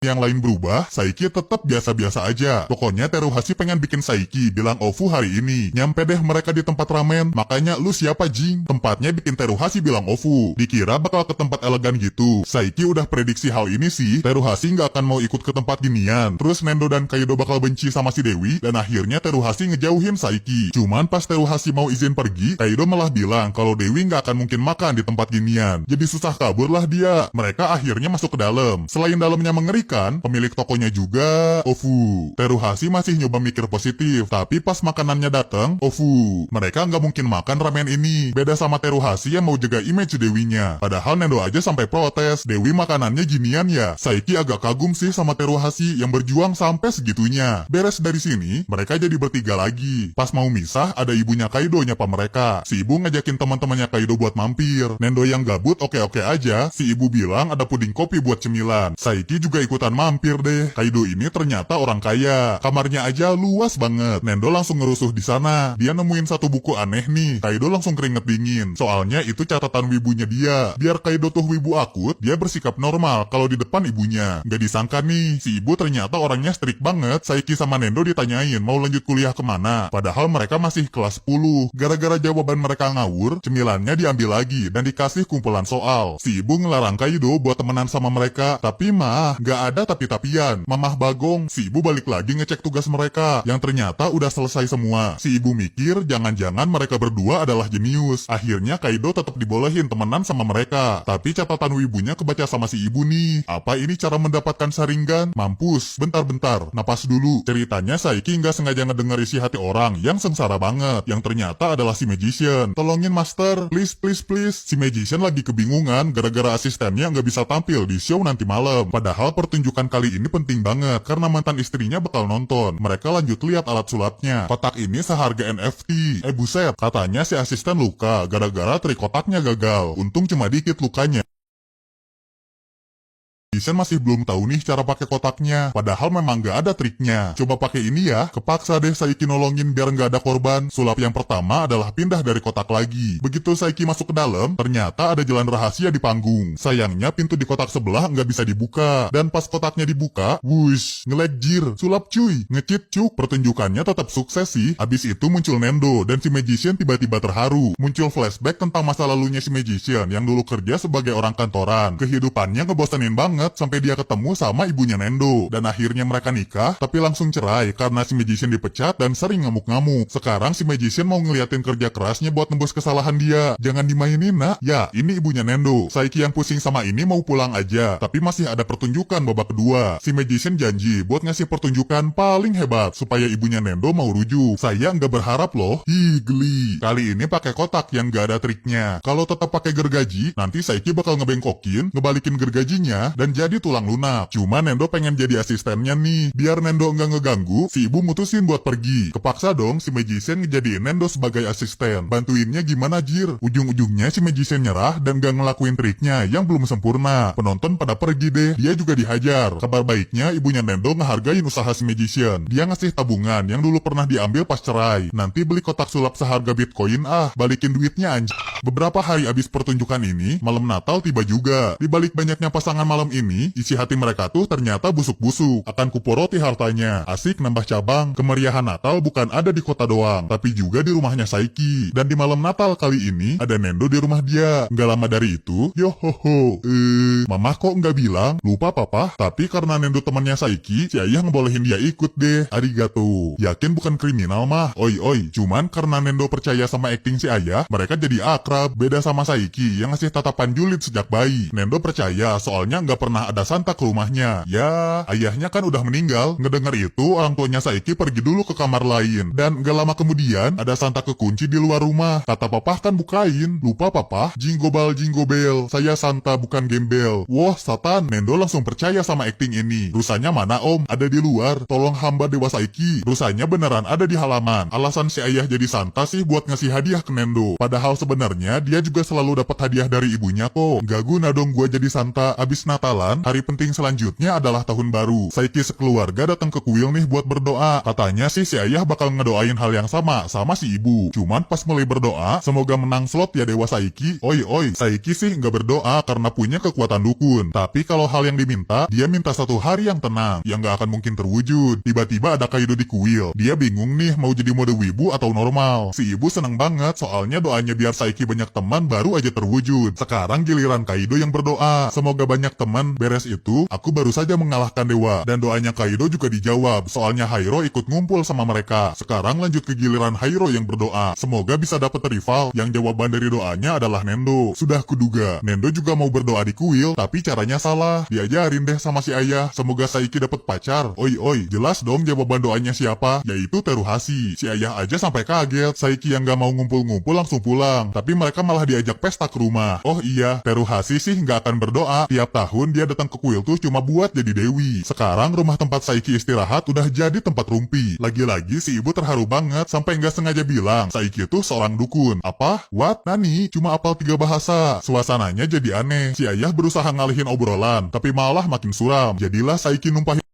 yang lain berubah, Saiki tetap biasa-biasa aja. Pokoknya Teruhashi pengen bikin Saiki bilang Ofu hari ini. Nyampe deh mereka di tempat ramen, makanya lu siapa Jing? Tempatnya bikin Teruhashi bilang Ofu. Dikira bakal ke tempat elegan gitu. Saiki udah prediksi hal ini sih, Teruhashi nggak akan mau ikut ke tempat ginian. Terus Nendo dan Kaido bakal benci sama si Dewi, dan akhirnya Teruhashi ngejauhin Saiki. Cuman pas Teruhashi mau izin pergi, Kaido malah bilang kalau Dewi nggak akan mungkin makan di tempat ginian. Jadi susah kabur lah dia. Mereka akhirnya masuk ke dalam. Selain dalamnya mengerikan, pemilik tokonya juga Ofu. Teruhashi masih nyoba mikir positif, tapi pas makanannya datang, Ofu. Mereka nggak mungkin makan ramen ini. Beda sama Teruhashi yang mau jaga image Dewinya. Padahal Nendo aja sampai protes, Dewi makanannya ginian ya. Saiki agak kagum sih sama Teruhashi yang berjuang sampai segitunya. Beres dari sini, mereka jadi bertiga lagi. Pas mau misah, ada ibunya Kaido nyapa mereka. Si ibu ngajakin teman-temannya Kaido buat mampir. Nendo yang gabut oke-oke aja. Si ibu bilang ada puding kopi buat cemilan. Saiki juga ikutan mampir deh. Kaido ini ternyata orang kaya. Kamarnya aja luas banget. Nendo langsung ngerusuh di sana. Dia nemuin satu buku aneh nih. Kaido langsung keringet dingin. Soalnya itu catatan wibunya dia. Biar Kaido tuh wibu akut, dia bersikap normal kalau di depan ibunya. Gak disangka nih, si ibu ternyata orangnya strict banget. Saiki sama Nendo ditanyain mau lanjut kuliah kemana. Padahal mereka masih kelas 10. Gara-gara jawaban mereka ngawur, cemilannya diambil lagi dan dikasih kumpulan soal. Si ibu ngelarang Kaido buat temenan sama mereka. Tapi mah, gak ada tapi-tapian. Mamah Bagong, si ibu balik lagi ngecek tugas mereka. Yang ternyata udah selesai semua. Si ibu mikir jangan-jangan mereka berdua adalah jenius. Akhirnya Kaido tetap dibolehin temenan sama mereka. Tapi catatan wibunya kebaca sama si ibu nih. Apa ini cara mendapatkan Sharingan? Mampus. Bentar-bentar, napas dulu. Ceritanya Saiki nggak sengaja ngedenger isi hati orang yang sengsara banget. Yang ternyata adalah si Magician. Tolongin Master, please please please. Si Magician lagi kebingungan gara-gara asistennya nggak bisa tampil di show nanti malam. Padahal pertunjukan kali ini penting banget karena mantan istrinya bakal nonton. Mereka lanjut lihat alat sulapnya. Kotak ini seharga NFT. Buset, katanya si asisten luka gara-gara trik kotaknya gagal. Untung cuma dikit lukanya. Magician masih belum tahu nih cara pakai kotaknya, padahal memang gak ada triknya. Coba pakai ini ya, kepaksa deh Saiki nolongin biar gak ada korban. Sulap yang pertama adalah pindah dari kotak lagi. Begitu Saiki masuk ke dalam, ternyata ada jalan rahasia di panggung. Sayangnya pintu di kotak sebelah gak bisa dibuka. Dan pas kotaknya dibuka, wush, ngelag jir, sulap cuy, ngecit cuk. Pertunjukannya tetap sukses sih. Abis itu muncul Nendo, dan si Magician tiba-tiba terharu. Muncul flashback tentang masa lalunya si Magician yang dulu kerja sebagai orang kantoran. Kehidupannya ngebosenin banget sampai dia ketemu sama ibunya Nendo. Dan akhirnya mereka nikah, tapi langsung cerai karena si Magician dipecat dan sering ngamuk-ngamuk. Sekarang si Magician mau ngeliatin kerja kerasnya buat nembus kesalahan dia. Jangan dimainin nak. Ya, ini ibunya Nendo. Saiki yang pusing sama ini mau pulang aja, tapi masih ada pertunjukan babak kedua. Si Magician janji buat ngasih pertunjukan paling hebat supaya ibunya Nendo mau rujuk. Saya nggak berharap loh. Geli. Kali ini pakai kotak yang nggak ada triknya. Kalau tetap pakai gergaji, nanti Saiki bakal ngebengkokin, ngebalikin gergajinya, dan jadi tulang lunak. Cuma Nendo pengen jadi asistennya nih. Biar Nendo nggak ngeganggu, si ibu mutusin buat pergi. Kepaksa dong si Magician ngejadiin Nendo sebagai asisten. Bantuinnya gimana jir? Ujung-ujungnya si Magician nyerah dan gak ngelakuin triknya yang belum sempurna. Penonton pada pergi deh. Dia juga dihajar. Kabar baiknya ibunya Nendo ngehargain usaha si Magician. Dia ngasih tabungan yang dulu pernah diambil pas cerai. Nanti beli kotak sulap seharga Bitcoin balikin duitnya anj. Beberapa hari abis pertunjukan ini, malam Natal tiba juga. Di balik banyaknya pasangan malam ini, isi hati mereka tuh ternyata busuk-busuk. Akan kuporoti hartanya. Asik nambah cabang. Kemeriahan Natal bukan ada di kota doang, tapi juga di rumahnya Saiki. Dan di malam Natal kali ini, ada Nendo di rumah dia. Nggak lama dari itu, yohoho. Mama kok nggak bilang? Lupa papa. Tapi karena Nendo temannya Saiki, si ayah ngebolehin dia ikut deh. Arigato. Yakin bukan kriminal mah. Oi. Cuman karena Nendo percaya sama acting si ayah, mereka jadi akrab. Beda sama Saiki yang ngasih tatapan julid sejak bayi. Nendo percaya soalnya nggak pernah ada Santa ke rumahnya. Ya, ayahnya kan udah meninggal. Ngedengar itu, orang tuanya Saiki pergi dulu ke kamar lain. Dan gak lama kemudian, ada Santa kekunci di luar rumah. Kata papa kan bukain. Lupa papa? Jingle bell. Saya Santa bukan gembel. Wah, satan. Nendo langsung percaya sama acting ini. Rusanya mana om? Ada di luar. Tolong hamba Dewa Saiki. Rusanya beneran ada di halaman. Alasan si ayah jadi Santa sih buat ngasih hadiah ke Nendo. Padahal sebenarnya dia juga selalu dapat hadiah dari ibunya kok. Gak guna dong gua jadi Santa abis Natal berjalan, hari penting selanjutnya adalah tahun baru. Saiki sekeluarga datang ke kuil nih buat berdoa. Katanya sih si ayah bakal ngedoain hal yang sama si ibu. Cuman pas mulai berdoa, semoga menang slot ya Dewa Saiki. Oi, Saiki sih nggak berdoa karena punya kekuatan dukun. Tapi kalau hal yang diminta, dia minta satu hari yang tenang, yang nggak akan mungkin terwujud. Tiba-tiba ada Kaido di kuil. Dia bingung nih mau jadi mode wibu atau normal. Si ibu seneng banget soalnya doanya biar Saiki banyak teman baru aja terwujud. Sekarang giliran Kaido yang berdoa. Semoga banyak teman. Beres itu, aku baru saja mengalahkan dewa. Dan doanya Kaido juga dijawab. Soalnya Hairo ikut ngumpul sama mereka. Sekarang lanjut ke giliran Hairo yang berdoa. Semoga bisa dapat rival yang jawaban dari doanya adalah Nendo. Sudah kuduga, Nendo juga mau berdoa di kuil, tapi caranya salah. Diajarin deh sama si ayah. Semoga Saiki dapat pacar. Oi, jelas dong jawaban doanya siapa? Yaitu Teruhashi. Si ayah aja sampai kaget. Saiki yang gak mau ngumpul-ngumpul langsung pulang. Tapi mereka malah diajak pesta ke rumah. Oh iya, Teruhashi sih gak akan berdoa. Tiap tahun dia datang ke kuil tuh cuma buat jadi dewi. Sekarang rumah tempat Saiki istirahat udah jadi tempat rumpi. Lagi-lagi si ibu terharu banget sampai nggak sengaja bilang Saiki itu seorang dukun. Apa? What? Nani? Cuma apal 3 bahasa. Suasananya jadi aneh. Si ayah berusaha ngalihin obrolan, tapi malah makin suram. Jadilah Saiki numpahin